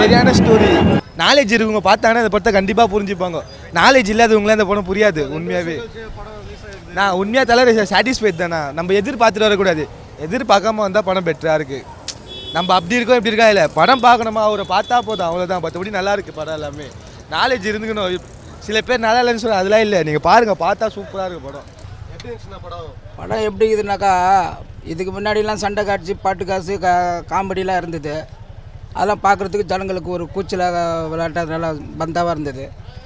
சரியான story. Knowledge இருக்குங்க பார்த்தாங்கன்னா அதை பற்றி கண்டிப்பாக புரிஞ்சுப்பாங்க. நாலேஜ் இல்லாதவங்களாம் அந்த படம் புரியாது. உண்மையாகவே நான் உண்மையாக தலைவர் சாட்டிஸ்ஃபைட் தானே. நம்ம எதிர்பார்த்துட்டு வரக்கூடாது, எதிர்பார்க்காம வந்தால் படம் பெட்டராக இருக்குது. நம்ம அப்படி இருக்கோம் இப்படி இருக்கா இல்லை, படம் பார்க்கணுமா அவரை பார்த்தா போதும், அவ்வளோதான். மற்றபடி நல்லா இருக்குது படம் எல்லாமே. நாலேஜ் இருந்துக்கணும். சில பேர் நல்லா இல்லைன்னு சொல்ல அதெல்லாம் இல்லை, நீங்கள் பாருங்கள், பார்த்தா சூப்பராக இருக்குது படம். எப்படி இருந்துச்சுன்னா படம் எப்படி இருக்குதுனாக்கா, இதுக்கு முன்னாடிலாம் சண்டை காட்சி பாட்டு காசு காமெடிலாம் இருந்தது. அதெல்லாம் பார்க்குறதுக்கு ஜனங்களுக்கு ஒரு கூச்சல் விளையாட்டதுனால பந்தாவாக இருந்தது.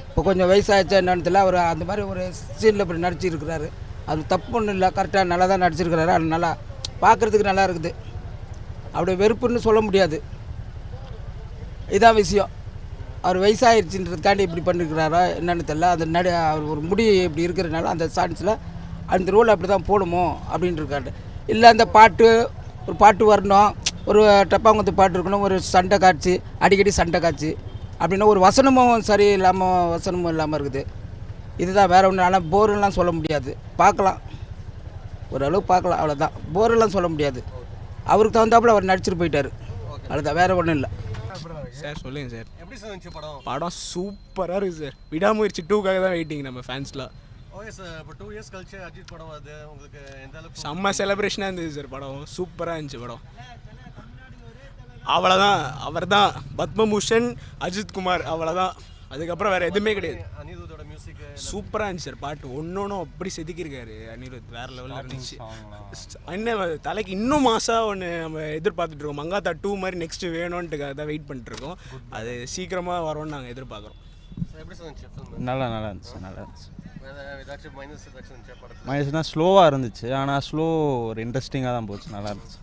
இப்போ கொஞ்சம் வயசாகிடுச்சா என்னன்னு அவர் அந்த மாதிரி ஒரு சீனில் இப்படி நடிச்சிருக்கிறாரு. அது தப்பு ஒன்றும் இல்லை, கரெக்டாக நல்லா தான் நடிச்சிருக்கிறாரு. அது நல்லா பார்க்குறதுக்கு நல்லா இருக்குது. அப்படியே வெறுப்புன்னு சொல்ல முடியாது. இதான் விஷயம். அவர் வயசாகிடுச்சுன்றதுக்காண்டி இப்படி பண்ணியிருக்கிறாரோ என்னென்னு தெரியல. அந்த அவர் ஒரு முடி இப்படி இருக்கிறதுனால அந்த சான்ஸில் அந்த ரோல் அப்படி தான் போடுமோ அப்படின்ட்டு இருக்காரு. இல்லை அந்த பாட்டு ஒரு பாட்டு வரணும், ஒரு டப்பாங்குத்து பாட்டு இருக்கணும், ஒரு சண்டை காட்சி, அடிக்கடி சண்டை காட்சி அப்படின்னா ஒரு வசனமும் சரி இல்லாமல் வசனமும் இல்லாமல் இருக்குது. இதுதான் வேறு ஒன்று. ஆனால் போரெல்லாம் சொல்ல முடியாது. பார்க்கலாம், ஓரளவு பார்க்கலாம், அவ்வளோதான். போரெல்லாம் சொல்ல முடியாது. அவருக்கு தகுந்தாப்புல அவர் நடிச்சிட்டு போயிட்டார், அவ்வளோதான். வேறு ஒன்றும் இல்லை சார். சொல்லுங்கள் சார். எப்படி சார் இருந்துச்சு படம்? படம் சூப்பராக இருக்குது சார். விடாமுயற்சி 2க்காக தான் வெயிட்டிங் நம்ம ஃபேன்ஸ்லாம். Okay sir. இப்போ 2 இயர்ஸ் கழிச்சு அஜித் படம் வருது, உங்களுக்கு எந்த அளவுக்கு? செம்ம செலிப்ரேஷனாக இருந்தது சார். படம் சூப்பராக இருந்துச்சு. படம் அவ்வளோதான். அவர் தான் பத்மபூஷன் அஜித்குமார், அவ்வளோதான். அதுக்கப்புறம் வேறு எதுவுமே கிடையாது. அனிருத்தோட மியூசிக் சூப்பராக இருந்துச்சு சார். பாட்டு ஒன்று அப்படி செதுக்கியிருக்காரு அனிருத், வேறு லெவலில் இருந்துச்சு. இன்னும் தலைக்கு இன்னும் மாதம் ஒன்று நம்ம எதிர்பார்த்துட்ருக்கோம். மங்காத்தா 2 மாதிரி நெக்ஸ்ட்டு வேணும்ன்ட்டுக்காக தான் வெயிட் பண்ணிட்டுருக்கோம். அது சீக்கிரமாக வரும்னு நாங்கள் எதிர்பார்க்குறோம். எப்படி சார் இருந்துச்சு? நல்லா இருந்துச்சு. நல்லா இருந்துச்சு. ஏதாச்சும் மைனஸ் ஏதாச்சும் இருந்துச்சு படத்தில்? மைனஸ்னால் ஸ்லோவாக இருந்துச்சு. ஆனால் ஸ்லோ ஒரு இன்ட்ரெஸ்டிங்காக தான் போச்சு. நல்லா இருந்துச்சு.